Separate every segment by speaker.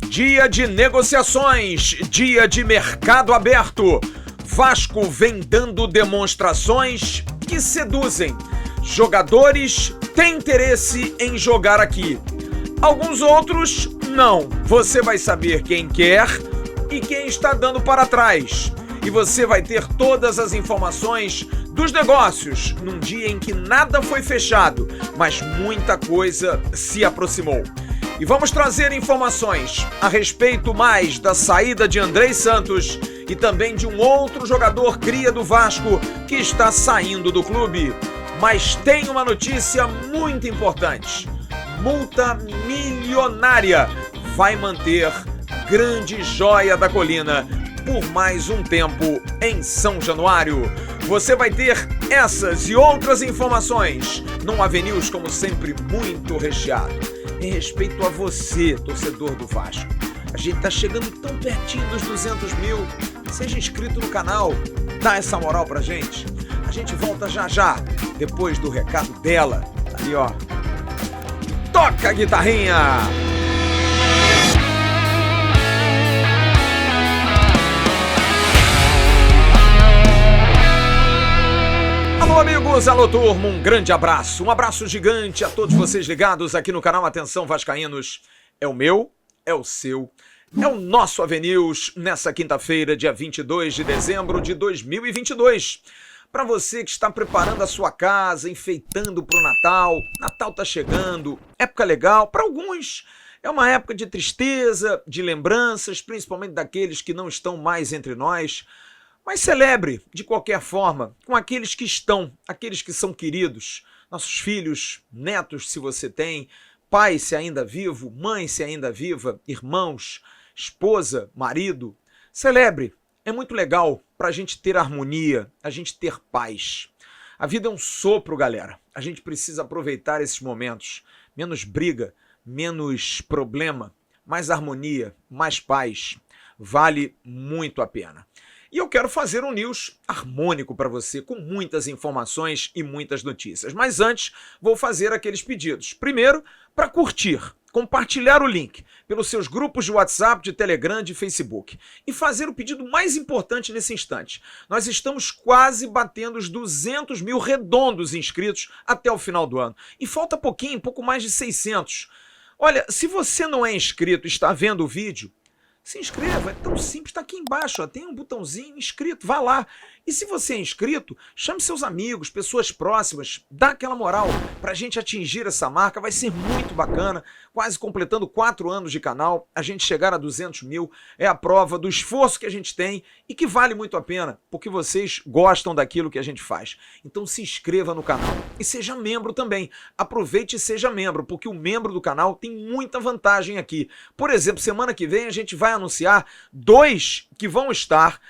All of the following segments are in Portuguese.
Speaker 1: Dia de negociações, dia de mercado aberto. Vasco vem dando demonstrações que seduzem. Jogadores têm interesse em jogar aqui. Alguns outros não. Você vai saber quem quer e quem está dando para trás. E você vai ter todas as informações dos negócios num dia em que nada foi fechado, mas muita coisa se aproximou. E vamos trazer informações a respeito mais da saída de Andrei Santos e também de um outro jogador cria do Vasco que está saindo do clube. Mas tem uma notícia muito importante. Multa milionária vai manter grande joia da colina por mais um tempo em São Januário. Você vai ter essas e outras informações num AVNews, como sempre, muito recheado. Em respeito a você, torcedor do Vasco. A gente tá chegando tão pertinho dos 200 mil. Seja inscrito no canal, dá essa moral pra gente. A gente volta já já, depois do recado dela. Tá aí, ó. Toca a guitarrinha! Alô amigos, alô turma, um grande abraço, um abraço gigante a todos vocês ligados aqui no canal Atenção Vascaínos. É o meu, é o seu, é o nosso AVNews nessa quinta-feira, dia 22 de dezembro de 2022. Para você que está preparando a sua casa, enfeitando para o Natal, Natal tá chegando, época legal, para alguns é uma época de tristeza, de lembranças, principalmente daqueles que não estão mais entre nós. Mas celebre, de qualquer forma, com aqueles que estão, aqueles que são queridos, nossos filhos, netos, se você tem, pai, se ainda vivo, mãe, se ainda viva, irmãos, esposa, marido. Celebre, é muito legal para a gente ter harmonia, a gente ter paz. A vida é um sopro, galera. A gente precisa aproveitar esses momentos. Menos briga, menos problema, mais harmonia, mais paz. Vale muito a pena. E eu quero fazer um news harmônico para você, com muitas informações e muitas notícias. Mas antes, vou fazer aqueles pedidos. Primeiro, para curtir, compartilhar o link pelos seus grupos de WhatsApp, de Telegram, de Facebook. E fazer o pedido mais importante nesse instante. Nós estamos quase batendo os 200 mil redondos inscritos até o final do ano. E falta pouquinho, pouco mais de 600. Olha, se você não é inscrito e está vendo o vídeo, se inscreva, é tão simples, está aqui embaixo, ó, tem um botãozinho inscrito, vá lá. E se você é inscrito, chame seus amigos, pessoas próximas, dá aquela moral para a gente atingir essa marca, vai ser muito bacana, quase completando 4 anos de canal, a gente chegar a 200 mil é a prova do esforço que a gente tem e que vale muito a pena, porque vocês gostam daquilo que a gente faz. Então se inscreva no canal e seja membro também, aproveite e seja membro, porque o membro do canal tem muita vantagem aqui. Por exemplo, semana que vem a gente vai anunciar 2 que vão estar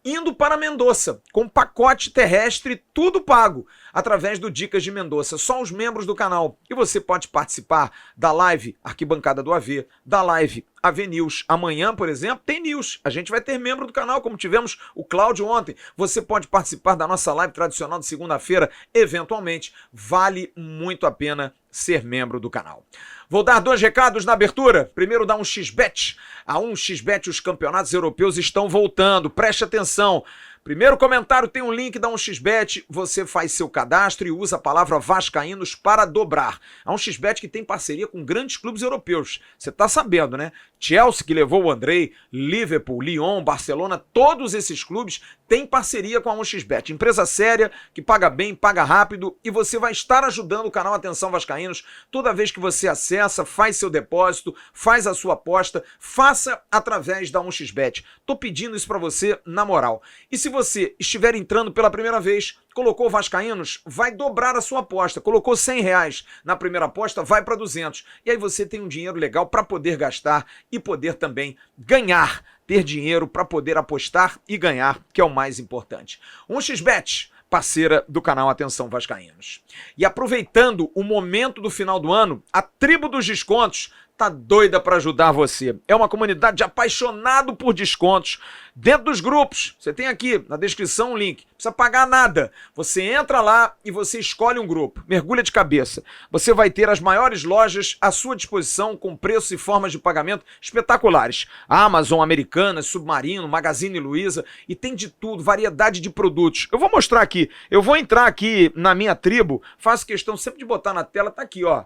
Speaker 1: indo para Mendoza, com pacote terrestre tudo pago, através do Dicas de Mendoza, só os membros do canal. E você pode participar da live Arquibancada do AV, da live AVNews. Amanhã, por exemplo, tem news. A gente vai ter membro do canal, como tivemos o Cláudio ontem. Você pode participar da nossa live tradicional de segunda-feira, eventualmente. Vale muito a pena ser membro do canal. Vou dar 2 recados na abertura. Primeiro, dar um XBET. A 1xBet, os campeonatos europeus estão voltando. Preste atenção. Primeiro comentário tem um link da 1xBet, você faz seu cadastro e usa a palavra Vascaínos para dobrar. A 1xBet que tem parceria com grandes clubes europeus, você tá sabendo, né? Chelsea, que levou o Andrei, Liverpool, Lyon, Barcelona, todos esses clubes têm parceria com a 1xBet. Empresa séria, que paga bem, paga rápido e você vai estar ajudando o canal Atenção Vascaínos toda vez que você acessa, faz seu depósito, faz a sua aposta, faça através da 1xBet. Tô pedindo isso para você na moral. E se você estiver entrando pela primeira vez, colocou Vascaínos, vai dobrar a sua aposta. Colocou R$100 na primeira aposta, vai para 200. E aí você tem um dinheiro legal para poder gastar e poder também ganhar. Ter dinheiro para poder apostar e ganhar, que é o mais importante. 1xBet, parceira do canal Atenção Vascaínos. E aproveitando o momento do final do ano, a Tribo dos Descontos tá doida para ajudar você. É uma comunidade de apaixonado por descontos dentro dos grupos. Você tem aqui na descrição um link. Não precisa pagar nada. Você entra lá e você escolhe um grupo. Mergulha de cabeça. Você vai ter as maiores lojas à sua disposição com preços e formas de pagamento espetaculares. Amazon, Americanas, Submarino, Magazine Luiza e tem de tudo, variedade de produtos. Eu vou mostrar aqui. Eu vou entrar aqui na minha tribo. Faço questão sempre de botar na tela. Tá aqui, ó.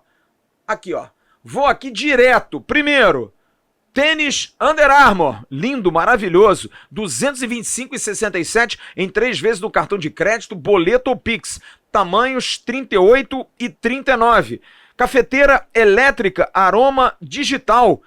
Speaker 1: Aqui, ó. Vou aqui direto. Primeiro, tênis Under Armour, lindo, maravilhoso, 225,67 em 3 vezes no cartão de crédito, boleto ou Pix, tamanhos 38 e 39. Cafeteira elétrica Aroma Digital,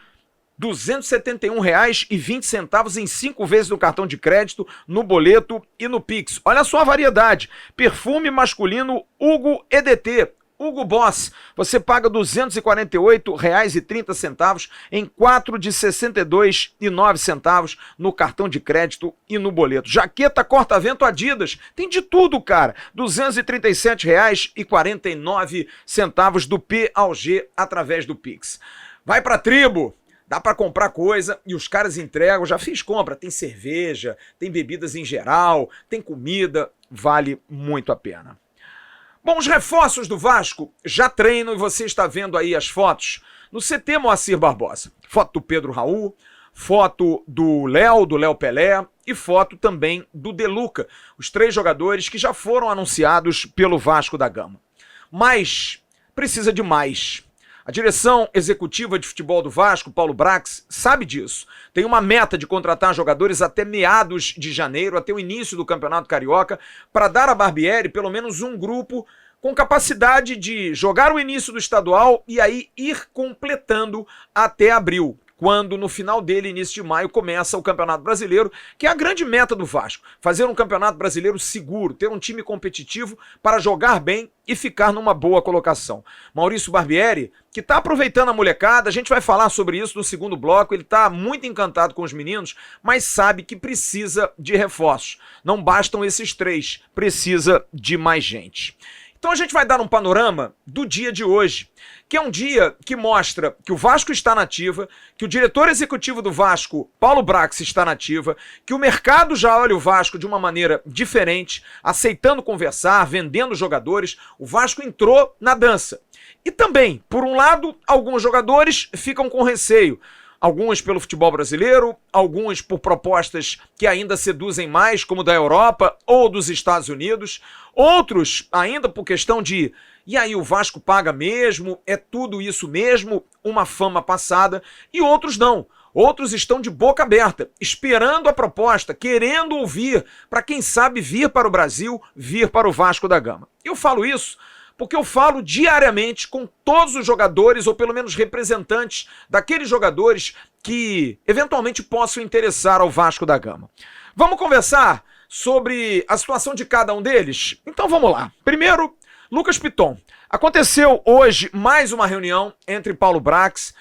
Speaker 1: R$ 271,20 em 5 vezes no cartão de crédito, no boleto e no Pix. Olha só a variedade. Perfume masculino Hugo EDT, Hugo Boss, você paga R$ 248,30 em 4 de R$ 62,09 no cartão de crédito e no boleto. Jaqueta corta-vento Adidas, tem de tudo, cara. R$ 237,49 do P ao G através do Pix. Vai pra tribo! Dá para comprar coisa e os caras entregam. Já fiz compra, tem cerveja, tem bebidas em geral, tem comida, vale muito a pena. Bom, os reforços do Vasco já treinam e você está vendo aí as fotos no CT Moacir Barbosa. Foto do Pedro Raul, foto do Léo Pelé e foto também do De Luca, os 3 jogadores que já foram anunciados pelo Vasco da Gama. Mas precisa de mais. A direção executiva de futebol do Vasco, Paulo Brax, sabe disso. Tem uma meta de contratar jogadores até meados de janeiro, até o início do Campeonato Carioca, para dar a Barbieri pelo menos um grupo com capacidade de jogar o início do estadual e aí ir completando até abril, quando no final dele, início de maio, começa o Campeonato Brasileiro, que é a grande meta do Vasco. Fazer um Campeonato Brasileiro seguro, ter um time competitivo para jogar bem e ficar numa boa colocação. Maurício Barbieri, que está aproveitando a molecada, a gente vai falar sobre isso no segundo bloco, ele está muito encantado com os meninos, mas sabe que precisa de reforços. Não bastam esses 3, precisa de mais gente. Então a gente vai dar um panorama do dia de hoje, que é um dia que mostra que o Vasco está na ativa, que o diretor executivo do Vasco, Paulo Brax, está na ativa, que o mercado já olha o Vasco de uma maneira diferente, aceitando conversar, vendendo jogadores. O Vasco entrou na dança. E também, por um lado, alguns jogadores ficam com receio. Alguns pelo futebol brasileiro, alguns por propostas que ainda seduzem mais, como da Europa ou dos Estados Unidos, outros ainda por questão de, e aí o Vasco paga mesmo, é tudo isso mesmo, uma fama passada, e outros não. Outros estão de boca aberta, esperando a proposta, querendo ouvir, para quem sabe vir para o Brasil, vir para o Vasco da Gama. Eu falo isso porque eu falo diariamente com todos os jogadores, ou pelo menos representantes daqueles jogadores que eventualmente possam interessar ao Vasco da Gama. Vamos conversar sobre a situação de cada um deles? Então vamos lá. Primeiro, Lucas Piton. Aconteceu hoje mais uma reunião entre Paulo Brax,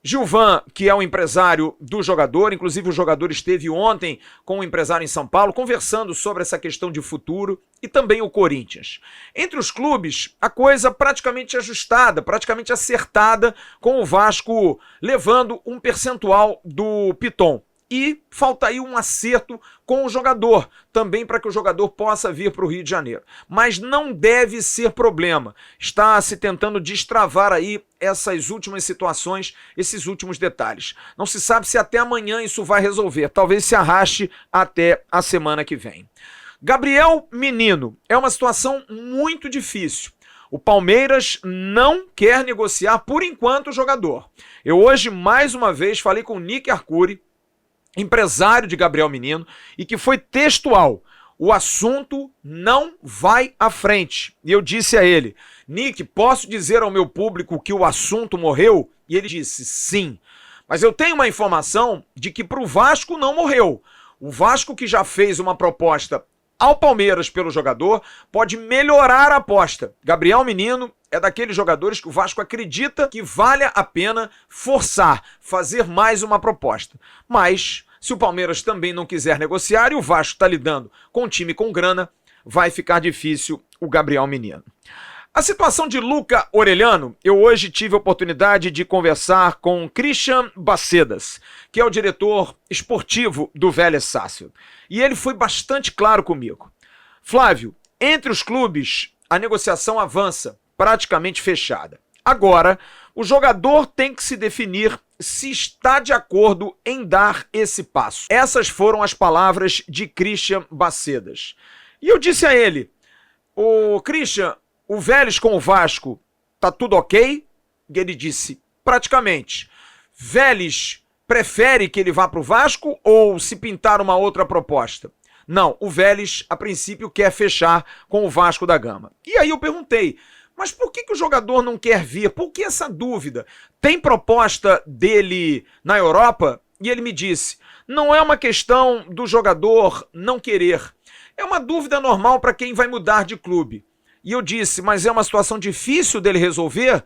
Speaker 1: Gilvan, que é o empresário do jogador, inclusive o jogador esteve ontem com o empresário em São Paulo, conversando sobre essa questão de futuro, e também o Corinthians. Entre os clubes, a coisa praticamente ajustada, praticamente acertada, com o Vasco levando um percentual do Piton. E falta aí um acerto com o jogador, também para que o jogador possa vir para o Rio de Janeiro. Mas não deve ser problema. Está se tentando destravar aí essas últimas situações, esses últimos detalhes. Não se sabe se até amanhã isso vai resolver. Talvez se arraste até a semana que vem. Gabriel Menino, é uma situação muito difícil. O Palmeiras não quer negociar por enquanto o jogador. Eu hoje, mais uma vez, falei com o Nick Arcuri, empresário de Gabriel Menino, e que foi textual. O assunto não vai à frente. E eu disse a ele, Nick, posso dizer ao meu público que o assunto morreu? E ele disse, sim. Mas eu tenho uma informação de que para o Vasco não morreu. O Vasco, que já fez uma proposta ao Palmeiras pelo jogador, pode melhorar a aposta. Gabriel Menino é daqueles jogadores que o Vasco acredita que vale a pena forçar, fazer mais uma proposta. Mas se o Palmeiras também não quiser negociar e o Vasco está lidando com um time com grana, vai ficar difícil o Gabriel Menino. A situação de Luca Orellano, eu hoje tive a oportunidade de conversar com Christian Bacedas, que é o diretor esportivo do Vélez Sársfield. E ele foi bastante claro comigo. Flávio, entre os clubes, a negociação avança, praticamente fechada. Agora, o jogador tem que se definir se está de acordo em dar esse passo. Essas foram as palavras de Christian Bacedas. E eu disse a ele, Christian, o Vélez com o Vasco, tá tudo ok? E ele disse, praticamente. Vélez prefere que ele vá para o Vasco ou se pintar uma outra proposta? Não, o Vélez, a princípio, quer fechar com o Vasco da Gama. E aí eu perguntei, mas por que o jogador não quer vir? Por que essa dúvida? Tem proposta dele na Europa? E ele me disse, não é uma questão do jogador não querer. É uma dúvida normal para quem vai mudar de clube. E eu disse, mas é uma situação difícil dele resolver?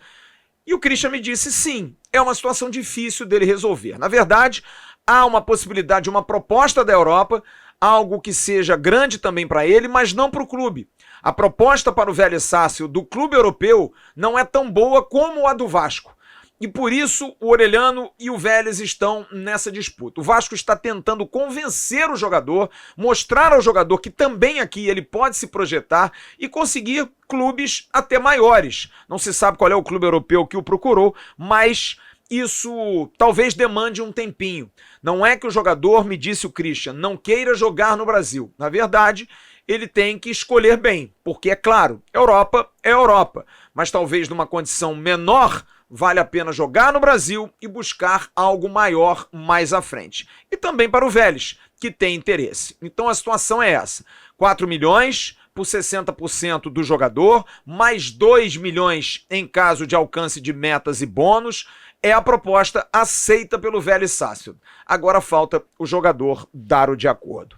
Speaker 1: E o Christian me disse, sim, é uma situação difícil dele resolver. Na verdade, há uma possibilidade de uma proposta da Europa, algo que seja grande também para ele, mas não para o clube. A proposta para o Vélez Sársfield do clube europeu não é tão boa como a do Vasco. E por isso o Orellano e o Vélez estão nessa disputa. O Vasco está tentando convencer o jogador, mostrar ao jogador que também aqui ele pode se projetar e conseguir clubes até maiores. Não se sabe qual é o clube europeu que o procurou, mas isso talvez demande um tempinho. Não é que o jogador, me disse o Christian, não queira jogar no Brasil. Na verdade, ele tem que escolher bem, porque é claro, Europa é Europa, mas talvez numa condição menor, vale a pena jogar no Brasil e buscar algo maior mais à frente. E também para o Vélez, que tem interesse. Então a situação é essa, 4 milhões por 60% do jogador, mais 2 milhões em caso de alcance de metas e bônus, é a proposta aceita pelo Vélez Sársfield. Agora falta o jogador dar o de acordo.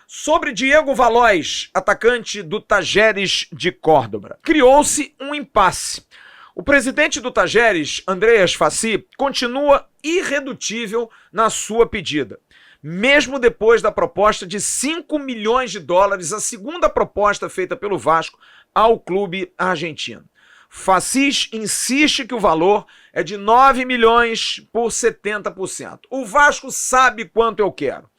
Speaker 1: Sobre Diego Valois, atacante do Tajeres de Córdoba, criou-se um impasse. O presidente do Tajeres, Andreas Fassi, continua irredutível na sua pedida. Mesmo depois da proposta de 5 milhões de dólares, a segunda proposta feita pelo Vasco ao clube argentino. Fassi insiste que o valor é de 9 milhões por 70%. O Vasco sabe quanto eu quero.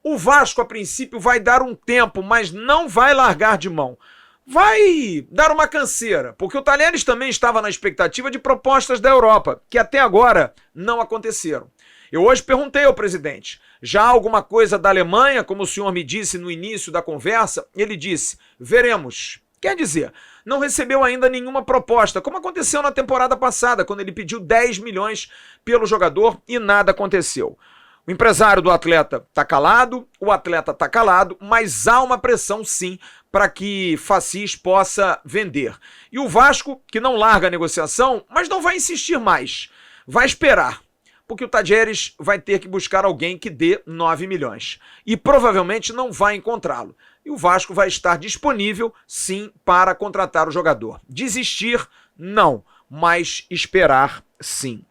Speaker 1: O Vasco, a princípio, vai dar um tempo, mas não vai largar de mão. Vai dar uma canseira, porque o Talheres também estava na expectativa de propostas da Europa, que até agora não aconteceram. Eu hoje perguntei ao presidente, já há alguma coisa da Alemanha, como o senhor me disse no início da conversa? Ele disse, veremos. Quer dizer, não recebeu ainda nenhuma proposta, como aconteceu na temporada passada, quando ele pediu 10 milhões pelo jogador e nada aconteceu. O empresário do atleta está calado, o atleta está calado, mas há uma pressão sim para que Fassi possa vender. E o Vasco, que não larga a negociação, mas não vai insistir mais, vai esperar, porque o Tajeres vai ter que buscar alguém que dê 9 milhões. E provavelmente não vai encontrá-lo. E o Vasco vai estar disponível sim para contratar o jogador. Desistir, não, mas esperar sim.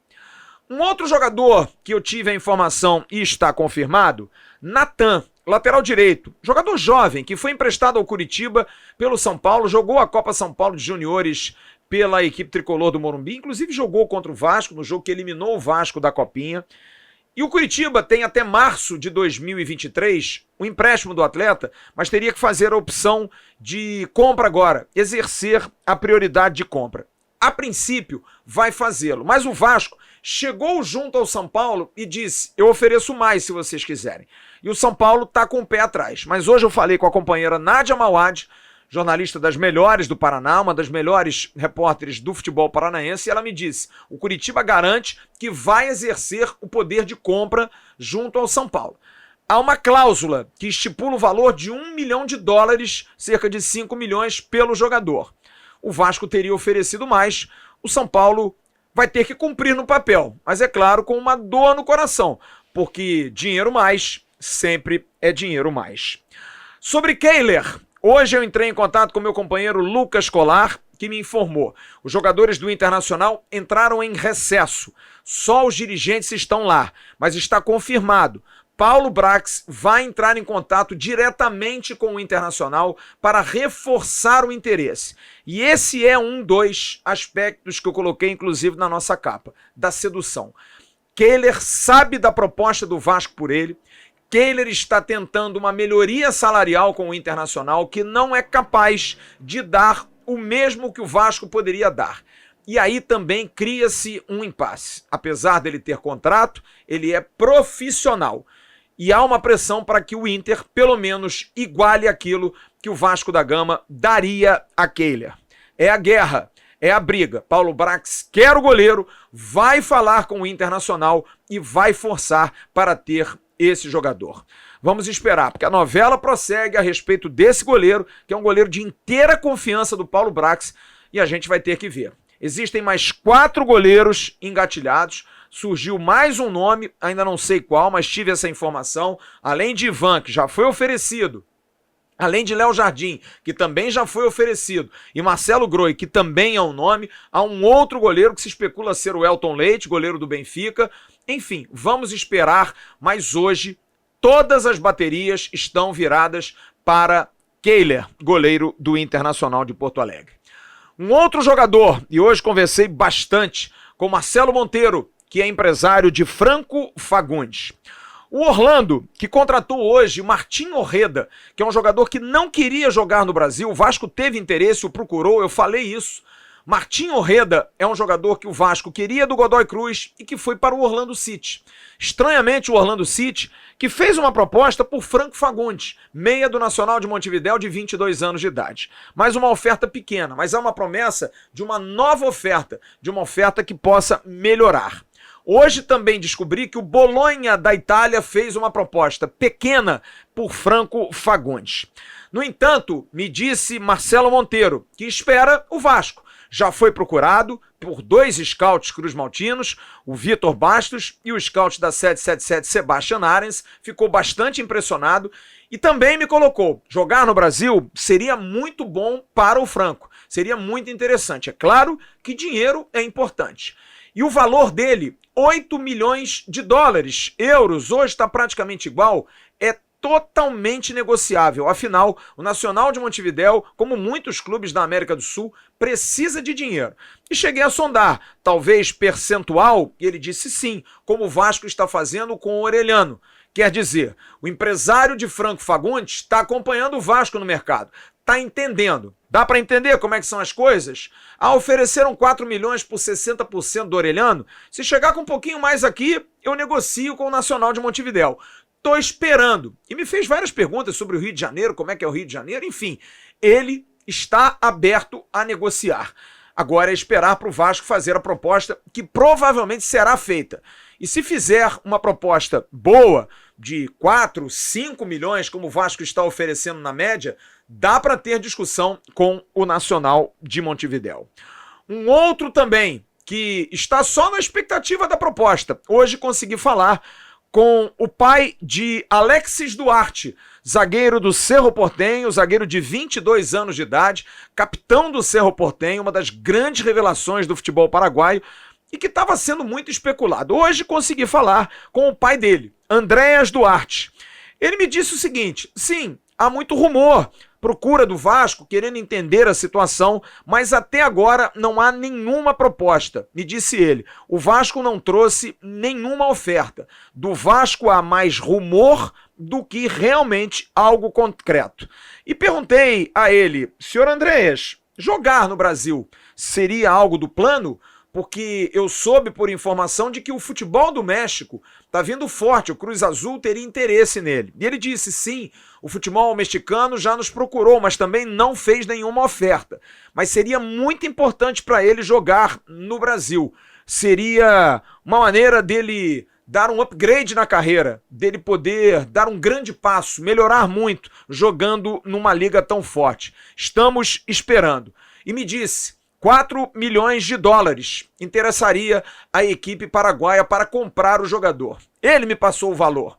Speaker 1: Um outro jogador que eu tive a informação e está confirmado, Natan, lateral direito, jogador jovem que foi emprestado ao Curitiba pelo São Paulo, jogou a Copa São Paulo de Juniores pela equipe tricolor do Morumbi, inclusive jogou contra o Vasco, no jogo que eliminou o Vasco da Copinha. E o Curitiba tem até março de 2023 o empréstimo do atleta, mas teria que fazer a opção de compra agora, exercer a prioridade de compra. A princípio, vai fazê-lo, mas o Vasco chegou junto ao São Paulo e disse, eu ofereço mais se vocês quiserem. E o São Paulo está com o pé atrás. Mas hoje eu falei com a companheira Nádia Mauad, jornalista das melhores do Paraná, uma das melhores repórteres do futebol paranaense, e ela me disse, o Curitiba garante que vai exercer o poder de compra junto ao São Paulo. Há uma cláusula que estipula o valor de 1 milhão de dólares, cerca de 5 milhões pelo jogador. O Vasco teria oferecido mais, o São Paulo vai ter que cumprir no papel, mas é claro, com uma dor no coração, porque dinheiro mais sempre é dinheiro mais. Sobre Kehler, hoje eu entrei em contato com meu companheiro Lucas Colar, que me informou. Os jogadores do Internacional entraram em recesso. Só os dirigentes estão lá, mas está confirmado. Paulo Brax vai entrar em contato diretamente com o Internacional para reforçar o interesse. E esse é um dos aspectos que eu coloquei, inclusive, na nossa capa, da sedução. Kehler sabe da proposta do Vasco por ele. Kehler está tentando uma melhoria salarial com o Internacional que não é capaz de dar o mesmo que o Vasco poderia dar. E aí também cria-se um impasse. Apesar dele ter contrato, ele é profissional. E há uma pressão para que o Inter, pelo menos, iguale aquilo que o Vasco da Gama daria a Kehler. É a guerra, é a briga. Paulo Brax quer o goleiro, vai falar com o Internacional e vai forçar para ter esse jogador. Vamos esperar, porque a novela prossegue a respeito desse goleiro, que é um goleiro de inteira confiança do Paulo Brax, e a gente vai ter que ver. Existem mais 4 goleiros engatilhados, surgiu mais um nome, ainda não sei qual, mas tive essa informação, além de Ivan, que já foi oferecido, além de Léo Jardim, que também já foi oferecido, e Marcelo Groi, que também é um nome, há um outro goleiro que se especula ser o Elton Leite, goleiro do Benfica. Enfim, vamos esperar, mas hoje todas as baterias estão viradas para Kehler, goleiro do Internacional de Porto Alegre. Um outro jogador, e hoje conversei bastante com Marcelo Monteiro, que é empresário de Franco Fagundes. O Orlando, que contratou hoje Martim Orreda, que é um jogador que não queria jogar no Brasil, o Vasco teve interesse, o procurou, eu falei isso. Martim Orreda é um jogador que o Vasco queria do Godoy Cruz e que foi para o Orlando City. Estranhamente, o Orlando City, que fez uma proposta por Franco Fagundes, meia do Nacional de Montevidéu, de 22 anos de idade. Mais uma oferta pequena, mas há uma promessa de uma nova oferta, de uma oferta que possa melhorar. Hoje também descobri que o Bolonha da Itália fez uma proposta pequena por Franco Fagundes. No entanto, me disse Marcelo Monteiro, que espera o Vasco. Já foi procurado por 2 scouts cruzmaltinos, o Vitor Bastos e o scout da 777 Sebastian Arens, ficou bastante impressionado e também me colocou, jogar no Brasil seria muito bom para o Franco, seria muito interessante. É claro que dinheiro é importante. E o valor dele, 8 milhões de dólares, euros, hoje está praticamente igual, é totalmente negociável. Afinal, o Nacional de Montevidéu, como muitos clubes da América do Sul, precisa de dinheiro. E cheguei a sondar, talvez percentual, e ele disse sim, como o Vasco está fazendo com o Orelhano. Quer dizer, o empresário de Franco Fagundes está acompanhando o Vasco no mercado, está entendendo. Dá para entender como é que são as coisas? Ofereceram 4 milhões por 60% do Orelhano. Se chegar com um pouquinho mais aqui, eu negocio com o Nacional de Montevidéu. Estou esperando. E me fez várias perguntas sobre o Rio de Janeiro, como é que é o Rio de Janeiro, enfim. Ele está aberto a negociar. Agora é esperar para o Vasco fazer a proposta que provavelmente será feita. E se fizer uma proposta boa, de 4, 5 milhões, como o Vasco está oferecendo na média, dá para ter discussão com o Nacional de Montevidéu. Um outro também, que está só na expectativa da proposta. Hoje consegui falar com o pai de Alexis Duarte, zagueiro do Cerro Porteño, zagueiro de 22 anos de idade, capitão do Cerro Porteño, uma das grandes revelações do futebol paraguaio, e que estava sendo muito especulado. Hoje consegui falar com o pai dele, Andréas Duarte. Ele me disse o seguinte: sim, há muito rumor, procura do Vasco, querendo entender a situação, mas até agora não há nenhuma proposta. Me disse ele, o Vasco não trouxe nenhuma oferta. Do Vasco há mais rumor do que realmente algo concreto. E perguntei a ele, senhor Andréas, jogar no Brasil seria algo do plano? Porque eu soube por informação de que o futebol do México está vindo forte, o Cruz Azul teria interesse nele. E ele disse, sim, o futebol mexicano já nos procurou, mas também não fez nenhuma oferta. Mas seria muito importante para ele jogar no Brasil. Seria uma maneira dele dar um upgrade na carreira, dele poder dar um grande passo, melhorar muito, jogando numa liga tão forte. Estamos esperando. E me disse, 4 milhões de dólares interessaria a equipe paraguaia para comprar o jogador. Ele me passou o valor.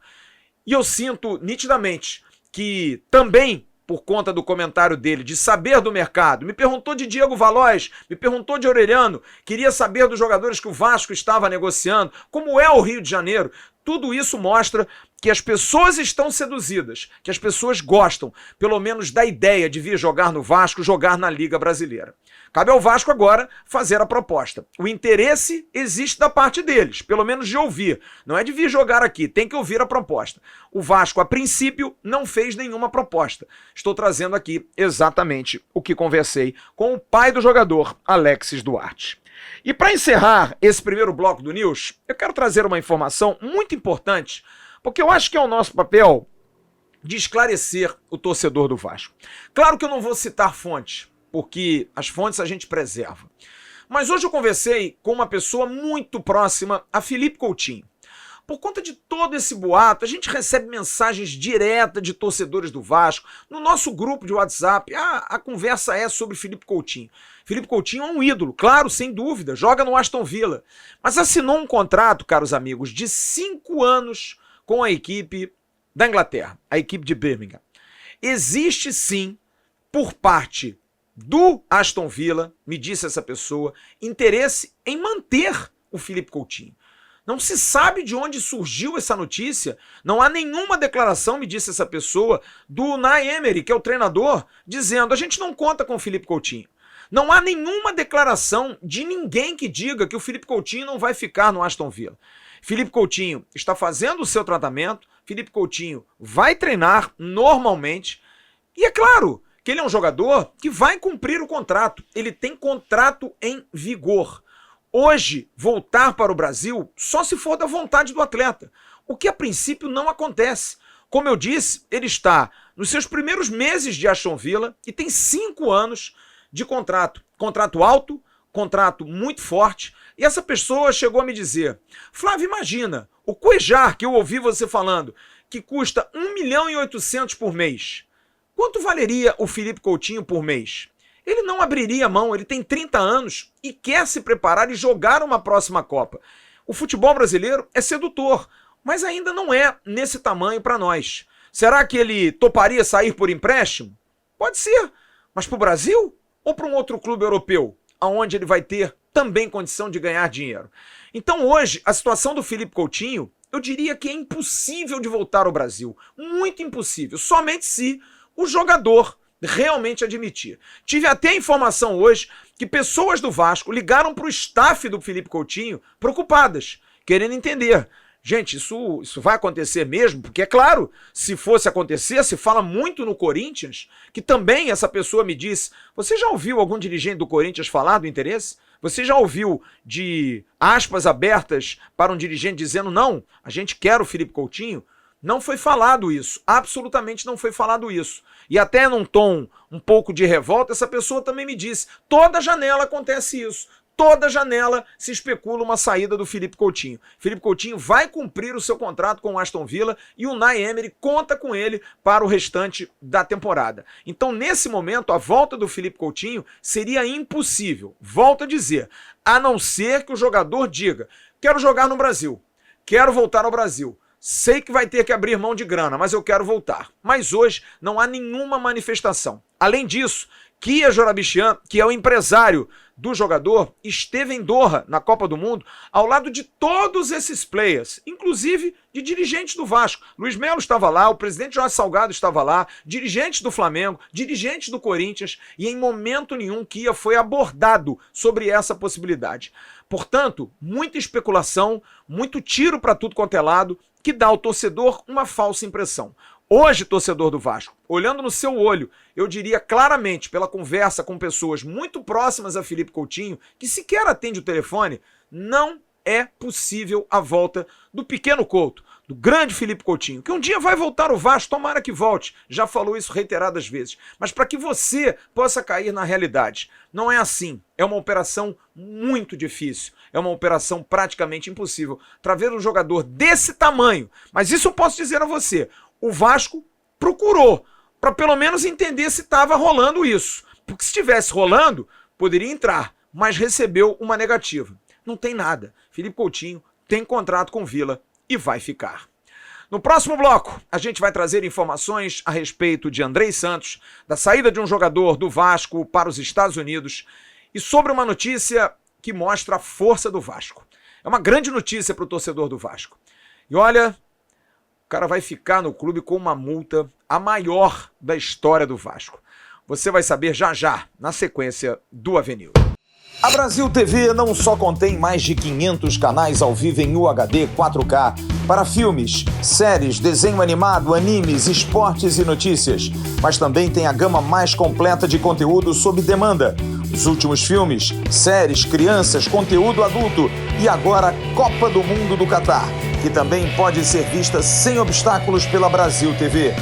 Speaker 1: E eu sinto nitidamente que também, por conta do comentário dele, de saber do mercado, me perguntou de Diego Valois, me perguntou de Orelhano, queria saber dos jogadores que o Vasco estava negociando, como é o Rio de Janeiro. Tudo isso mostra que as pessoas estão seduzidas, que as pessoas gostam, pelo menos, da ideia de vir jogar no Vasco, jogar na Liga Brasileira. Cabe ao Vasco agora fazer a proposta. O interesse existe da parte deles, pelo menos de ouvir. Não é de vir jogar aqui, tem que ouvir a proposta. O Vasco, a princípio, não fez nenhuma proposta. Estou trazendo aqui exatamente o que conversei com o pai do jogador, Alexis Duarte. E para encerrar esse primeiro bloco do News, eu quero trazer uma informação muito importante, porque eu acho que é o nosso papel de esclarecer o torcedor do Vasco. Claro que eu não vou citar fontes, porque as fontes a gente preserva. Mas hoje eu conversei com uma pessoa muito próxima a Felipe Coutinho. Por conta de todo esse boato, a gente recebe mensagens diretas de torcedores do Vasco. No nosso grupo de WhatsApp, a conversa é sobre Felipe Coutinho. Felipe Coutinho é um ídolo, claro, sem dúvida, joga no Aston Villa. Mas assinou um contrato, caros amigos, de 5 anos com a equipe da Inglaterra, a equipe de Birmingham. Existe sim, por parte do Aston Villa, me disse essa pessoa, interesse em manter o Felipe Coutinho. Não se sabe de onde surgiu essa notícia, não há nenhuma declaração, me disse essa pessoa, do Unai Emery, que é o treinador, dizendo: a gente não conta com o Felipe Coutinho. Não há nenhuma declaração de ninguém que diga que o Felipe Coutinho não vai ficar no Aston Villa. Felipe Coutinho está fazendo o seu tratamento, Felipe Coutinho vai treinar normalmente, e é claro que ele é um jogador que vai cumprir o contrato, ele tem contrato em vigor. Hoje, voltar para o Brasil só se for da vontade do atleta, o que a princípio não acontece. Como eu disse, ele está nos seus primeiros meses de Aston Villa e tem 5 anos de contrato. Contrato alto, contrato muito forte. E essa pessoa chegou a me dizer: Flávio, imagina, o Cuejar, que eu ouvi você falando, que custa 1.800.000 por mês. Quanto valeria o Felipe Coutinho por mês? Ele não abriria mão, ele tem 30 anos e quer se preparar e jogar uma próxima Copa. O futebol brasileiro é sedutor, mas ainda não é nesse tamanho para nós. Será que ele toparia sair por empréstimo? Pode ser, mas para o Brasil ou para um outro clube europeu, onde ele vai ter também condição de ganhar dinheiro? Então hoje, a situação do Felipe Coutinho, eu diria que é impossível de voltar ao Brasil. Muito impossível, somente se o jogador realmente admitir. Tive até a informação hoje que pessoas do Vasco ligaram para o staff do Felipe Coutinho preocupadas, querendo entender. Gente, isso vai acontecer mesmo? Porque é claro, se fosse acontecer, se fala muito no Corinthians, que também essa pessoa me disse: você já ouviu algum dirigente do Corinthians falar do interesse? Você já ouviu de aspas abertas para um dirigente dizendo: não, a gente quer o Felipe Coutinho? Não foi falado isso, absolutamente não foi falado isso. E até num tom um pouco de revolta, essa pessoa também me disse: toda janela acontece isso, toda janela se especula uma saída do Felipe Coutinho. Felipe Coutinho vai cumprir o seu contrato com o Aston Villa e o Unai Emery conta com ele para o restante da temporada. Então, nesse momento, a volta do Felipe Coutinho seria impossível, volto a dizer, a não ser que o jogador diga: quero jogar no Brasil, quero voltar ao Brasil. Sei que vai ter que abrir mão de grana, mas eu quero voltar. Mas hoje não há nenhuma manifestação. Além disso, Kia Jorabichian, que é o empresário do jogador, esteve em Doha, na Copa do Mundo, ao lado de todos esses players, inclusive de dirigentes do Vasco. Luiz Melo estava lá, o presidente Jorge Salgado estava lá, dirigentes do Flamengo, dirigentes do Corinthians, e em momento nenhum Kia foi abordado sobre essa possibilidade. Portanto, muita especulação, muito tiro para tudo quanto é lado, que dá ao torcedor uma falsa impressão. Hoje, torcedor do Vasco, olhando no seu olho, eu diria claramente, pela conversa com pessoas muito próximas a Felipe Coutinho, que sequer atende o telefone, não é possível a volta do pequeno Couto, do grande Felipe Coutinho, que um dia vai voltar ao Vasco, tomara que volte, já falou isso reiteradas vezes, mas para que você possa cair na realidade, não é assim, é uma operação muito difícil, é uma operação praticamente impossível, trazer um jogador desse tamanho, mas isso eu posso dizer a você, o Vasco procurou, para pelo menos entender se estava rolando isso, porque se estivesse rolando, poderia entrar, mas recebeu uma negativa. Não tem nada. Felipe Coutinho tem contrato com o Villa e vai ficar. No próximo bloco, a gente vai trazer informações a respeito de Andrei Santos, da saída de um jogador do Vasco para os Estados Unidos e sobre uma notícia que mostra a força do Vasco. É uma grande notícia para o torcedor do Vasco. E olha, o cara vai ficar no clube com uma multa a maior da história do Vasco. Você vai saber já já, na sequência do Avenil. A Brasil TV não só contém mais de 500 canais ao vivo em UHD 4K para filmes, séries, desenho animado, animes, esportes e notícias, mas também tem a gama mais completa de conteúdo sob demanda. Os últimos filmes, séries, crianças, conteúdo adulto e agora Copa do Mundo do Catar, que também pode ser vista sem obstáculos pela Brasil TV.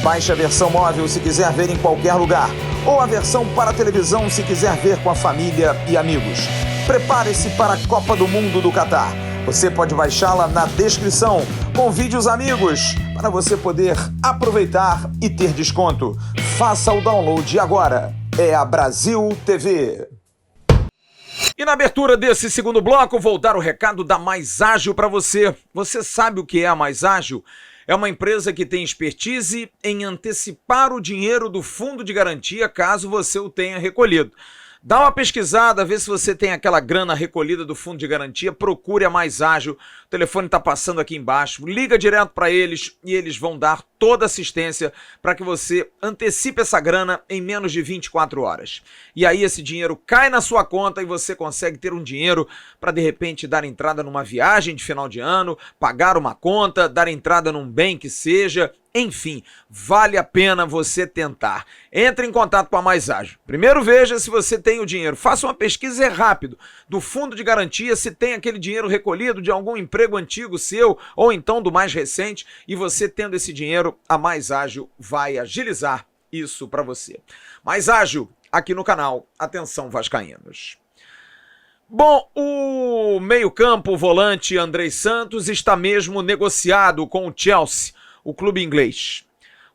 Speaker 1: Baixe a versão móvel se quiser ver em qualquer lugar, ou a versão para televisão se quiser ver com a família e amigos. Prepare-se para a Copa do Mundo do Catar. Você pode baixá-la na descrição, convide os amigos, para você poder aproveitar e ter desconto. Faça o download agora. É a Brasil TV. E na abertura desse segundo bloco, vou dar o recado da Mais Ágil para você. Você sabe o que é a Mais Ágil? É uma empresa que tem expertise em antecipar o dinheiro do fundo de garantia caso você o tenha recolhido. Dá uma pesquisada, vê se você tem aquela grana recolhida do fundo de garantia, procure a Mais Ágil, o telefone está passando aqui embaixo, liga direto para eles e eles vão dar toda assistência para que você antecipe essa grana em menos de 24 horas. E aí esse dinheiro cai na sua conta e você consegue ter um dinheiro para de repente dar entrada numa viagem de final de ano, pagar uma conta, dar entrada num bem que seja. Enfim, vale a pena você tentar. Entre em contato com a Mais Ágil. Primeiro veja se você tem o dinheiro. Faça uma pesquisa rápido do fundo de garantia, se tem aquele dinheiro recolhido de algum emprego antigo seu ou então do mais recente, e você tendo esse dinheiro, a Mais Ágil vai agilizar isso para você. Mais Ágil, aqui no canal Atenção Vascaínos. Bom, o meio-campo, o volante Andrei Santos está mesmo negociado com o Chelsea, o clube inglês.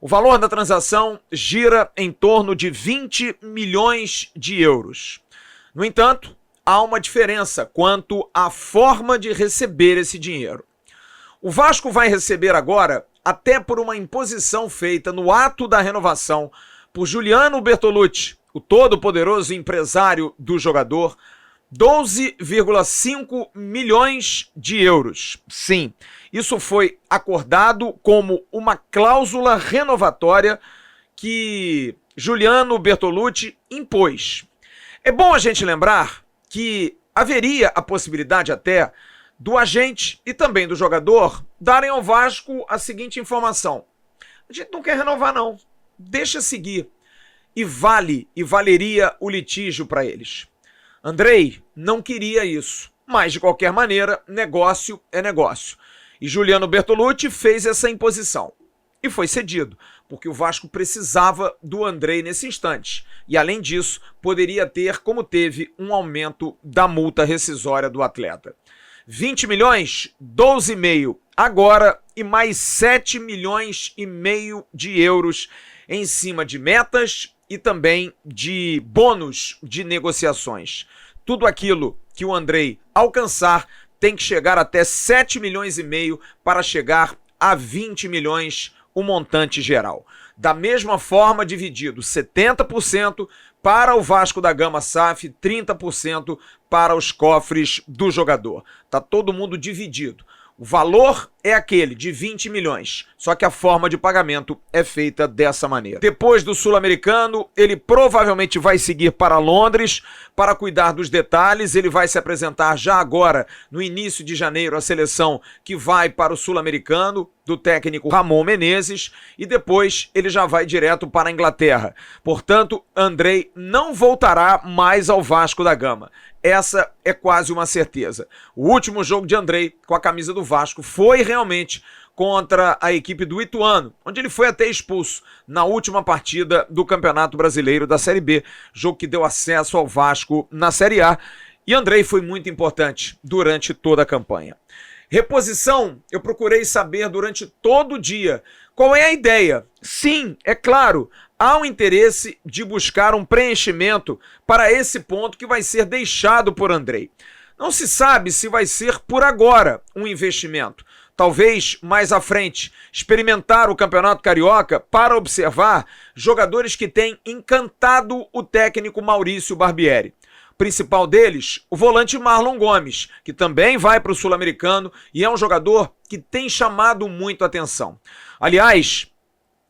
Speaker 1: O valor da transação gira em torno de 20 milhões de euros. No entanto, há uma diferença quanto à forma de receber esse dinheiro. O Vasco vai receber agora, até por uma imposição feita no ato da renovação por Juliano Bertolucci, o todo-poderoso empresário do jogador, 12,5 milhões de euros. Sim, isso foi acordado como uma cláusula renovatória que Juliano Bertolucci impôs. É bom a gente lembrar que haveria a possibilidade até do agente e também do jogador darem ao Vasco a seguinte informação: a gente não quer renovar não, deixa seguir. E valeria o litígio para eles. Andrei não queria isso, mas de qualquer maneira, negócio é negócio. E Juliano Bertolucci fez essa imposição. E foi cedido, porque o Vasco precisava do Andrei nesse instante. E além disso, poderia ter, como teve, um aumento da multa rescisória do atleta. 20 milhões, 12,5 agora e mais 7 milhões e meio de euros em cima de metas e também de bônus de negociações. Tudo aquilo que o Andrei alcançar tem que chegar até 7 milhões e meio para chegar a 20 milhões o montante geral. Da mesma forma, dividido 70% para o Vasco da Gama SAF, 30% para os cofres do jogador. Tá todo mundo dividido. O valor é aquele de 20 milhões, só que a forma de pagamento é feita dessa maneira. Depois do Sul-Americano, ele provavelmente vai seguir para Londres para cuidar dos detalhes. Ele vai se apresentar já agora, no início de janeiro, a seleção que vai para o Sul-Americano, do técnico Ramon Menezes, e depois ele já vai direto para a Inglaterra. Portanto, Andrei não voltará mais ao Vasco da Gama. Essa é quase uma certeza. O último jogo de Andrei com a camisa do Vasco foi realmente contra a equipe do Ituano, onde ele foi até expulso na última partida do Campeonato Brasileiro da Série B, jogo que deu acesso ao Vasco na Série A, e Andrei foi muito importante durante toda a campanha. Reposição, eu procurei saber durante todo o dia qual é a ideia. Sim, é claro, há um interesse de buscar um preenchimento para esse ponto que vai ser deixado por Andrei. Não se sabe se vai ser por agora um investimento. Talvez mais à frente, experimentar o Campeonato Carioca para observar jogadores que têm encantado o técnico Maurício Barbieri. Principal deles, o volante Marlon Gomes, que também vai para o Sul-Americano e é um jogador que tem chamado muito atenção. Aliás,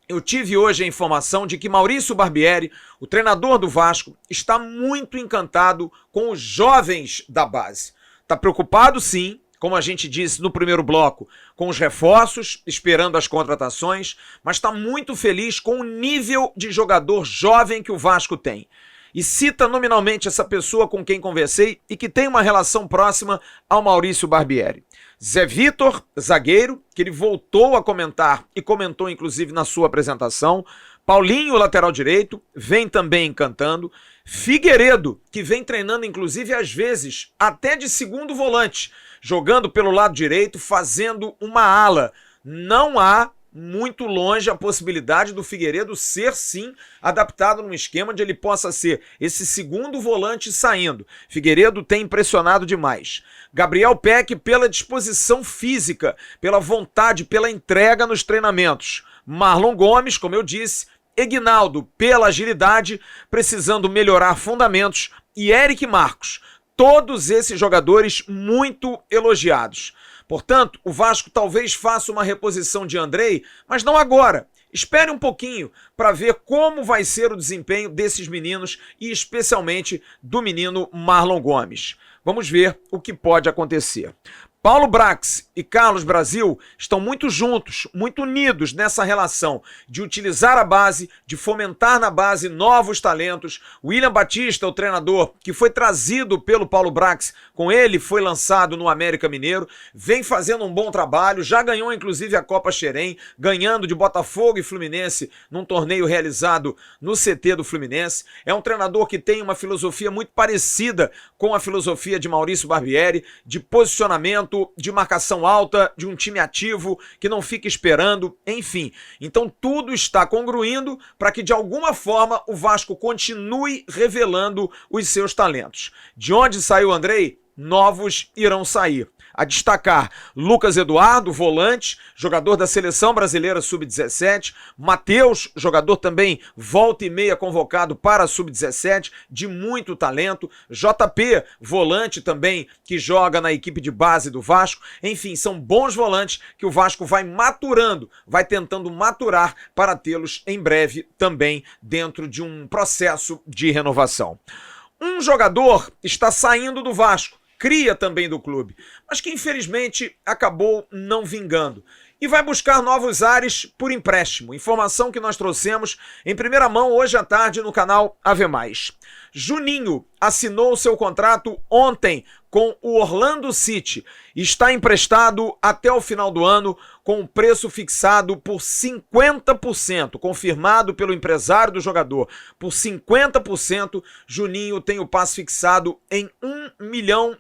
Speaker 1: eu tive hoje a informação de que Maurício Barbieri, o treinador do Vasco, está muito encantado com os jovens da base. Está preocupado, sim, como a gente disse no primeiro bloco, com os reforços, esperando as contratações, mas está muito feliz com o nível de jogador jovem que o Vasco tem. E cita nominalmente essa pessoa com quem conversei e que tem uma relação próxima ao Maurício Barbieri. Zé Vitor, zagueiro, que ele voltou a comentar e comentou inclusive na sua apresentação. Paulinho, lateral direito, vem também encantando. Figueiredo, que vem treinando inclusive às vezes até de segundo volante, jogando pelo lado direito, fazendo uma ala. Não há muito longe a possibilidade do Figueiredo ser, sim, adaptado num esquema onde ele possa ser esse segundo volante saindo. Figueiredo tem impressionado demais. Gabriel Peck pela disposição física, pela vontade, pela entrega nos treinamentos. Marlon Gomes, como eu disse, Eguinaldo pela agilidade, precisando melhorar fundamentos, e Eric Marcos. Todos esses jogadores muito elogiados. Portanto, o Vasco talvez faça uma reposição de Andrei, mas não agora. Espere um pouquinho para ver como vai ser o desempenho desses meninos e especialmente do menino Marlon Gomes. Vamos ver o que pode acontecer. Paulo Brax e Carlos Brasil estão muito juntos, muito unidos nessa relação de utilizar a base, de fomentar na base novos talentos. William Batista, o treinador que foi trazido pelo Paulo Brax, com ele foi lançado no América Mineiro, vem fazendo um bom trabalho, já ganhou inclusive a Copa Xerém, ganhando de Botafogo e Fluminense num torneio realizado no CT do Fluminense. É um treinador que tem uma filosofia muito parecida com a filosofia de Maurício Barbieri, de posicionamento, de marcação alta, de um time ativo, que não fica esperando, enfim. Então tudo está congruindo para que de alguma forma o Vasco continue revelando os seus talentos. De onde saiu o Andrei? Novos irão sair. A destacar Lucas Eduardo, volante, jogador da Seleção Brasileira Sub-17, Matheus, jogador também volta e meia convocado para a Sub-17, de muito talento, JP, volante também que joga na equipe de base do Vasco. Enfim, são bons volantes que o Vasco vai maturando, vai tentando maturar para tê-los em breve também dentro de um processo de renovação. Um jogador está saindo do Vasco, cria também do clube, mas que infelizmente acabou não vingando. E vai buscar novos ares por empréstimo. Informação que nós trouxemos em primeira mão hoje à tarde no canal Ave Mais. Juninho assinou seu contrato ontem com o Orlando City e está emprestado até o final do ano com um preço fixado por 50%, confirmado pelo empresário do jogador. Por 50%, Juninho tem o passe fixado em US$ 1 milhão.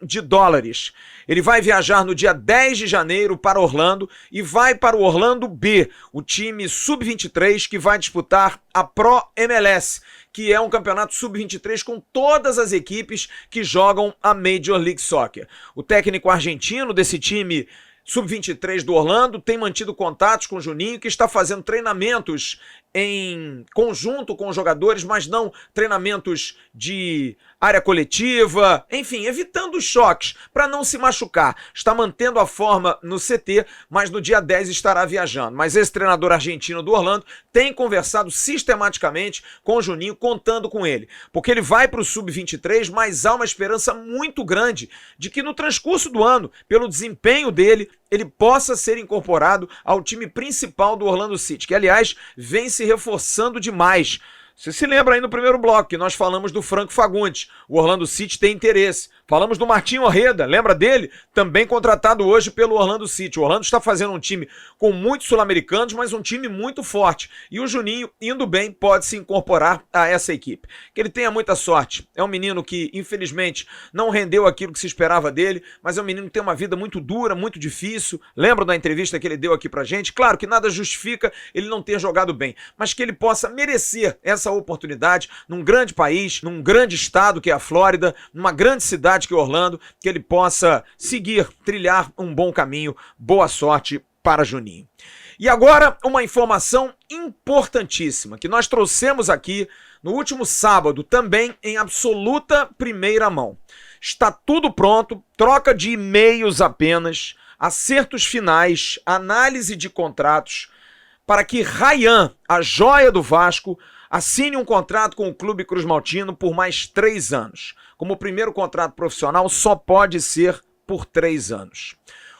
Speaker 1: Ele vai viajar no dia 10 de janeiro para Orlando e vai para o Orlando B, o time sub-23 que vai disputar a Pro MLS, que é um campeonato sub-23 com todas as equipes que jogam a Major League Soccer. O técnico argentino desse time sub-23 do Orlando tem mantido contatos com o Juninho, que está fazendo treinamentos em conjunto com os jogadores, mas não treinamentos de área coletiva, enfim, evitando os choques para não se machucar. Está mantendo a forma no CT, mas no dia 10 estará viajando. Mas esse treinador argentino do Orlando tem conversado sistematicamente com o Juninho, contando com ele, porque ele vai para o Sub-23, mas há uma esperança muito grande de que no transcurso do ano, pelo desempenho dele, ele possa ser incorporado ao time principal do Orlando City, que aliás vem se reforçando demais. Você se lembra aí no primeiro bloco que nós falamos do Franco Fagundes. O Orlando City tem interesse. Falamos do Martim Orreda, lembra dele? Também contratado hoje pelo Orlando City. O Orlando está fazendo um time com muitos sul-americanos, mas um time muito forte. E o Juninho, indo bem, pode se incorporar a essa equipe. Que ele tenha muita sorte. É um menino que, infelizmente, não rendeu aquilo que se esperava dele, mas é um menino que tem uma vida muito dura, muito difícil. Lembra da entrevista que ele deu aqui pra gente? Claro que nada justifica ele não ter jogado bem, mas que ele possa merecer essa oportunidade num grande país, num grande estado que é a Flórida, numa grande cidade que é Orlando, que ele possa seguir, trilhar um bom caminho. Boa sorte para Juninho. E agora, uma informação importantíssima que nós trouxemos aqui no último sábado, também em absoluta primeira mão. Está tudo pronto, troca de e-mails apenas, acertos finais, análise de contratos, para que Ryan, a joia do Vasco, assine um contrato com o Clube Cruz Maltino por mais 3 anos. Como o primeiro contrato profissional só pode ser por 3 anos.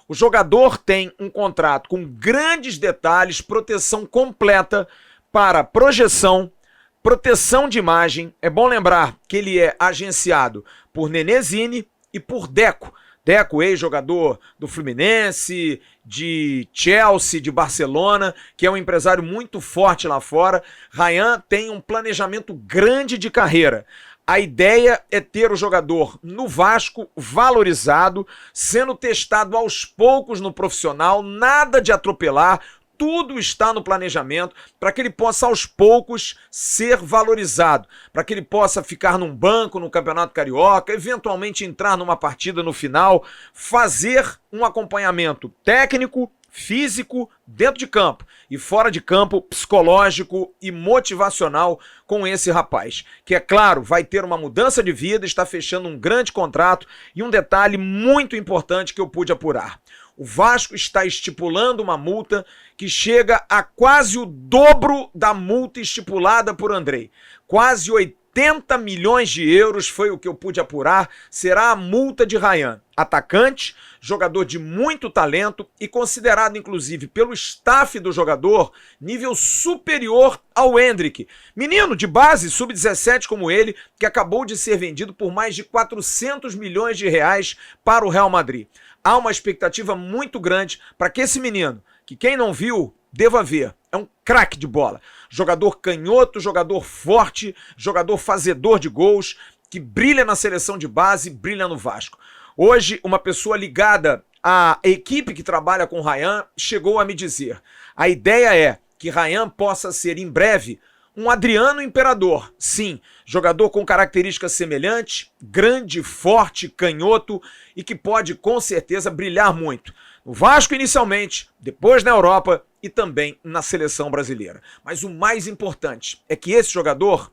Speaker 1: O jogador tem um contrato com grandes detalhes, proteção completa para projeção, proteção de imagem. É bom lembrar que ele é agenciado por Nenezini e por Deco. Deco, ex-jogador do Fluminense, de Chelsea, de Barcelona, que é um empresário muito forte lá fora. Ryan tem um planejamento grande de carreira. A ideia é ter o jogador no Vasco valorizado, sendo testado aos poucos no profissional, nada de atropelar, tudo está no planejamento para que ele possa aos poucos ser valorizado, para que ele possa ficar num banco no Campeonato Carioca, eventualmente entrar numa partida no final, fazer um acompanhamento técnico, físico, dentro de campo e fora de campo, psicológico e motivacional com esse rapaz, que é claro, vai ter uma mudança de vida, está fechando um grande contrato e um detalhe muito importante que eu pude apurar. O Vasco está estipulando uma multa que chega a quase o dobro da multa estipulada por Andrei. Quase 80 milhões de euros foi o que eu pude apurar, será a multa de Ryan. Atacante, jogador de muito talento e considerado inclusive pelo staff do jogador nível superior ao Endrick. Menino de base, sub-17 como ele, que acabou de ser vendido por mais de 400 milhões de reais para o Real Madrid. Há uma expectativa muito grande para que esse menino, que quem não viu, deva ver. É um craque de bola. Jogador canhoto, jogador forte, jogador fazedor de gols, que brilha na seleção de base, brilha no Vasco. Hoje, uma pessoa ligada à equipe que trabalha com o Ryan chegou a me dizer: a ideia é que Ryan possa ser em breve um Adriano Imperador, sim, jogador com características semelhantes, grande, forte, canhoto e que pode com certeza brilhar muito. No Vasco inicialmente, depois na Europa e também na seleção brasileira. Mas o mais importante é que esse jogador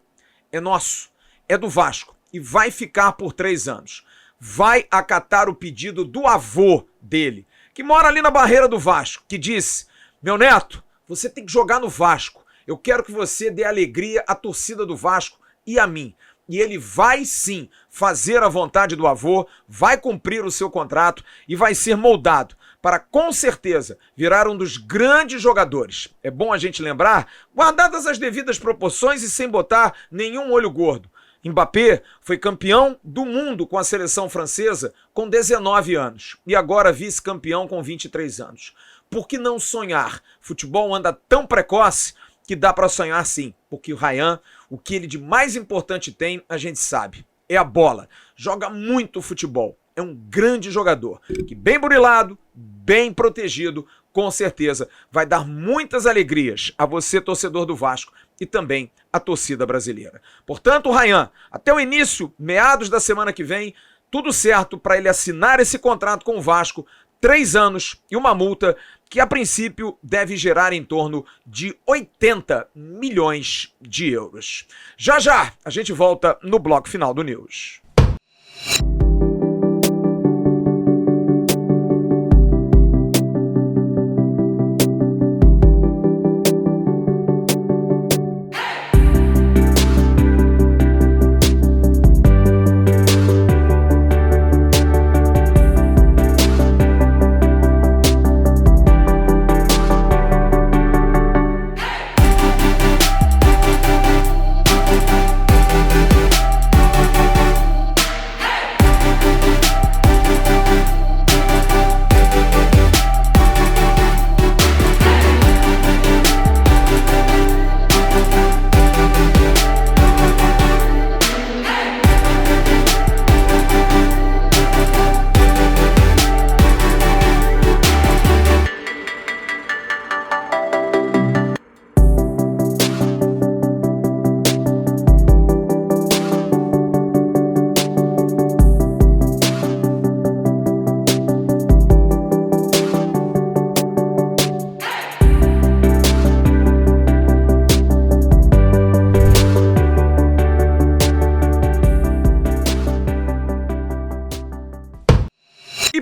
Speaker 1: é nosso, é do Vasco e vai ficar por 3 anos. Vai acatar o pedido do avô dele, que mora ali na barreira do Vasco, que disse: meu neto, você tem que jogar no Vasco. Eu quero que você dê alegria à torcida do Vasco e a mim. E ele vai sim fazer a vontade do avô, vai cumprir o seu contrato e vai ser moldado para, com certeza, virar um dos grandes jogadores. É bom a gente lembrar, guardadas as devidas proporções e sem botar nenhum olho gordo. Mbappé foi campeão do mundo com a seleção francesa com 19 anos e agora vice-campeão com 23 anos. Por que não sonhar? Futebol anda tão precoce que dá para sonhar sim, porque o Ryan, o que ele de mais importante tem, a gente sabe, é a bola. Joga muito futebol, é um grande jogador, que bem burilado, bem protegido, com certeza vai dar muitas alegrias a você, torcedor do Vasco, e também a torcida brasileira. Portanto, o Ryan, até o início, meados da semana que vem, tudo certo para ele assinar esse contrato com o Vasco, 3 anos e uma multa que a princípio deve gerar em torno de 80 milhões de euros. Já já a gente volta no bloco final do News.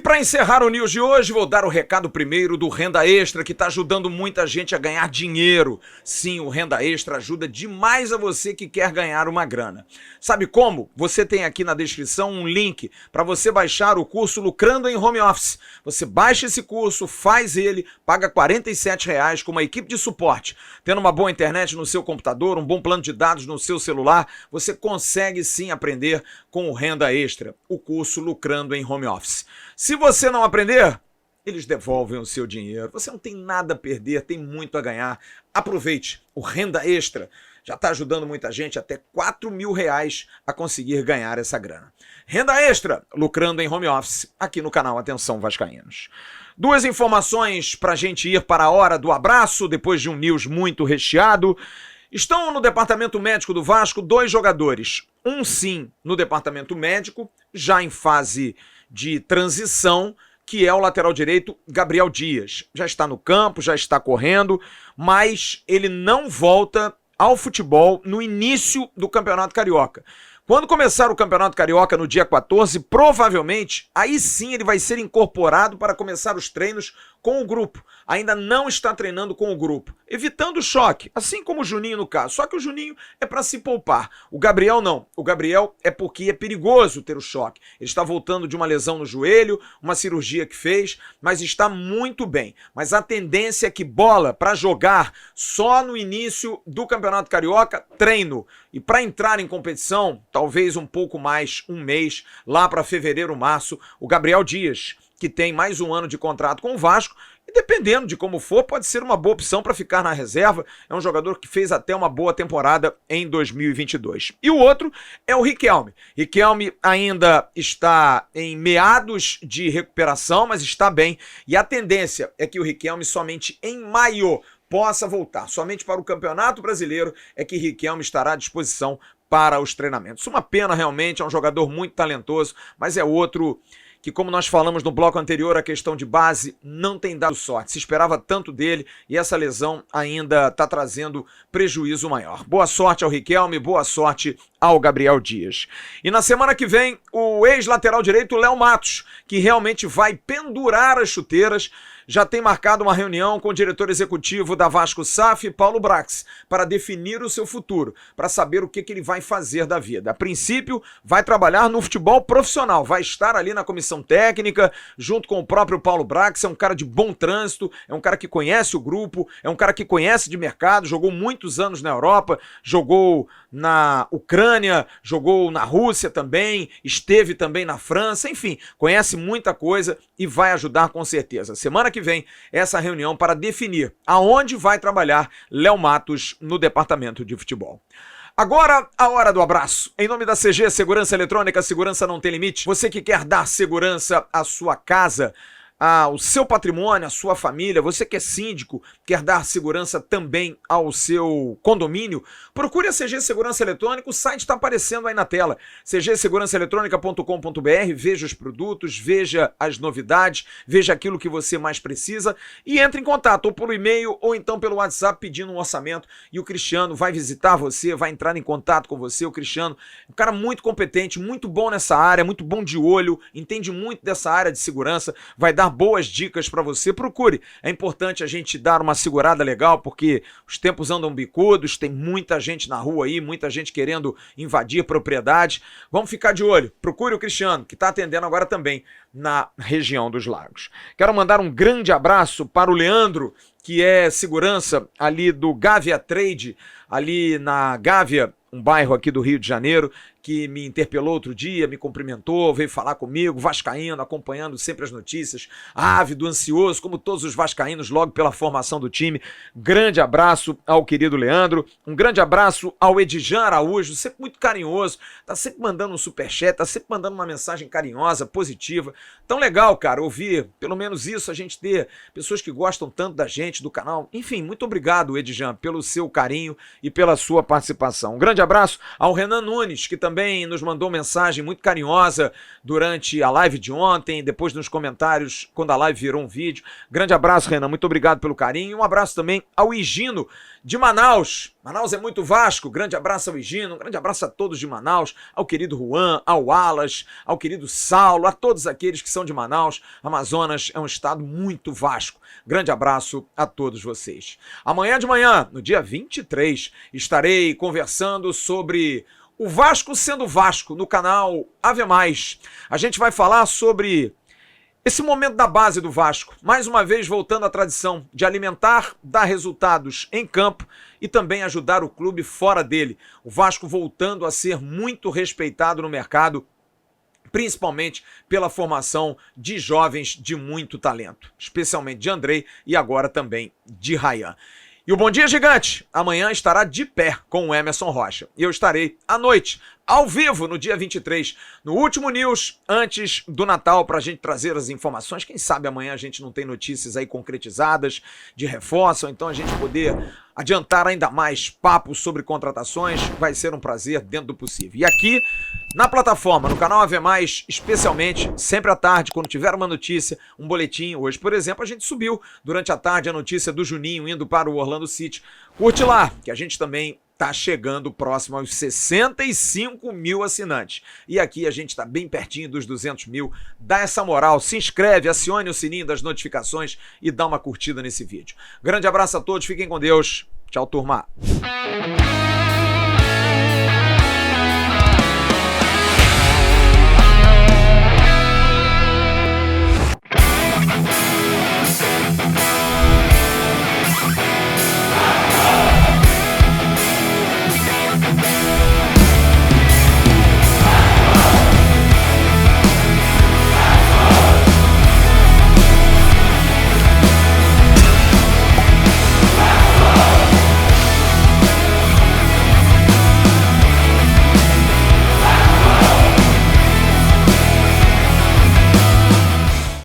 Speaker 1: para encerrar o News de hoje, vou dar o recado primeiro do Renda Extra, que está ajudando muita gente a ganhar dinheiro. Sim, o Renda Extra ajuda demais a você que quer ganhar uma grana. Sabe como? Você tem aqui na descrição um link para você baixar o curso Lucrando em Home Office. Você baixa esse curso, faz ele, paga R$ 47 com uma equipe de suporte. Tendo uma boa internet no seu computador, um bom plano de dados no seu celular, você consegue sim aprender com o Renda Extra, o curso Lucrando em Home Office. Se você não aprender, eles devolvem o seu dinheiro. Você não tem nada a perder, tem muito a ganhar. Aproveite, o Renda Extra já está ajudando muita gente, até R$ 4.000 a conseguir ganhar essa grana. Renda Extra, lucrando em home office, aqui no canal Atenção Vascaínos. Duas informações para a gente ir para a hora do abraço, depois de um news muito recheado. Estão no departamento médico do Vasco 2 jogadores. Um sim no departamento médico, já em fase de transição, que é o lateral direito Gabriel Dias. Já está no campo, já está correndo, mas ele não volta ao futebol no início do Campeonato Carioca. Quando começar o Campeonato Carioca no dia 14, provavelmente, aí sim ele vai ser incorporado para começar os treinos com o grupo. Ainda não está treinando com o grupo, evitando o choque, assim como o Juninho no caso. Só que o Juninho é para se poupar. O Gabriel não. O Gabriel é porque é perigoso ter o choque. Ele está voltando de uma lesão no joelho, uma cirurgia que fez, mas está muito bem. Mas a tendência é que bola para jogar só no início do Campeonato Carioca, treino. E para entrar em competição, talvez um pouco mais, um mês, lá para fevereiro, março, o Gabriel Dias, que tem mais um ano de contrato com o Vasco, e dependendo de como for, pode ser uma boa opção para ficar na reserva. É um jogador que fez até uma boa temporada em 2022. E o outro é o Riquelme. Riquelme ainda está em meados de recuperação, mas está bem. E a tendência é que o Riquelme somente em maio possa voltar. Somente para o Campeonato Brasileiro é que Riquelme estará à disposição para os treinamentos. Uma pena realmente, é um jogador muito talentoso, mas é outro que, como nós falamos no bloco anterior, a questão de base não tem dado sorte. Se esperava tanto dele e essa lesão ainda está trazendo prejuízo maior. Boa sorte ao Riquelme, boa sorte ao Gabriel Dias. E na semana que vem, o ex-lateral direito Léo Matos, que realmente vai pendurar as chuteiras, já tem marcado uma reunião com o diretor executivo da Vasco SAF, Paulo Brax, para definir o seu futuro, para saber o que ele vai fazer da vida. A princípio, vai trabalhar no futebol profissional, vai estar ali na comissão técnica, junto com o próprio Paulo Brax. É um cara de bom trânsito, é um cara que conhece o grupo, é um cara que conhece de mercado, jogou muitos anos na Europa, jogou na Ucrânia, jogou na Rússia também, esteve também na França, enfim, conhece muita coisa e vai ajudar com certeza. Semana que vem, essa reunião para definir aonde vai trabalhar Léo Matos no departamento de futebol. Agora, a hora do abraço. Em nome da CG Segurança Eletrônica, segurança não tem limite. Você que quer dar segurança à sua casa, ao seu patrimônio, à sua família, você que é síndico, quer dar segurança também ao seu condomínio, procure a CG Segurança Eletrônica, o site está aparecendo aí na tela, cgsegurançaeletronica.com.br, veja os produtos, veja as novidades, veja aquilo que você mais precisa e entre em contato, ou por e-mail, ou então pelo WhatsApp pedindo um orçamento, e o Cristiano vai visitar você, vai entrar em contato com você. O Cristiano é um cara muito competente, muito bom nessa área, muito bom de olho, entende muito dessa área de segurança, vai dar boas dicas para você. Procure. É importante a gente dar uma segurada legal, porque os tempos andam bicudos, tem muita gente na rua aí, muita gente querendo invadir propriedades. Vamos ficar de olho. Procure o Cristiano, que está atendendo agora também na região dos Lagos. Quero mandar um grande abraço para o Leandro, que é segurança ali do Gávea Trade, ali na Gávea, um bairro aqui do Rio de Janeiro, que me interpelou outro dia, me cumprimentou, veio falar comigo, vascaíno, acompanhando sempre as notícias, ávido, ansioso, como todos os vascaínos, logo pela formação do time. Grande abraço ao querido Leandro, um grande abraço ao Edjan Araújo, sempre muito carinhoso, tá sempre mandando um superchat, tá sempre mandando uma mensagem carinhosa, positiva. Tão legal, cara, ouvir, pelo menos isso, a gente ter pessoas que gostam tanto da gente, do canal. Enfim, muito obrigado, Edjan, pelo seu carinho e pela sua participação. Um grande abraço ao Renan Nunes, que também também nos mandou mensagem muito carinhosa durante a live de ontem, depois nos comentários, quando a live virou um vídeo. Grande abraço, Renan, muito obrigado pelo carinho. Um abraço também ao Higino de Manaus. Manaus é muito Vasco. Grande abraço ao Higino, um grande abraço a todos de Manaus, ao querido Juan, ao Wallace, ao querido Saulo, a todos aqueles que são de Manaus. Amazonas é um estado muito Vasco. Grande abraço a todos vocês. Amanhã de manhã, no dia 23, estarei conversando sobre o Vasco sendo Vasco no canal Ave Mais. A gente vai falar sobre esse momento da base do Vasco, mais uma vez voltando à tradição de alimentar, dar resultados em campo e também ajudar o clube fora dele. O Vasco voltando a ser muito respeitado no mercado, principalmente pela formação de jovens de muito talento, especialmente de Andrei e agora também de Rayan. E o Bom Dia Gigante amanhã estará de pé com o Emerson Rocha. E eu estarei à noite, ao vivo, no dia 23, no último news, antes do Natal, para a gente trazer as informações. Quem sabe amanhã a gente não tem notícias aí concretizadas de reforço, ou então a gente poder adiantar ainda mais papos sobre contratações. Vai ser um prazer dentro do possível. E aqui, na plataforma, no canal Ave Mais, especialmente, sempre à tarde, quando tiver uma notícia, um boletim. Hoje, por exemplo, a gente subiu durante a tarde a notícia do Juninho indo para o Orlando City. Curte lá, que a gente também tá chegando próximo aos 65 mil assinantes. E aqui a gente tá bem pertinho dos 200 mil. Dá essa moral, se inscreve, acione o sininho das notificações e dá uma curtida nesse vídeo. Grande abraço a todos, fiquem com Deus. Tchau, turma.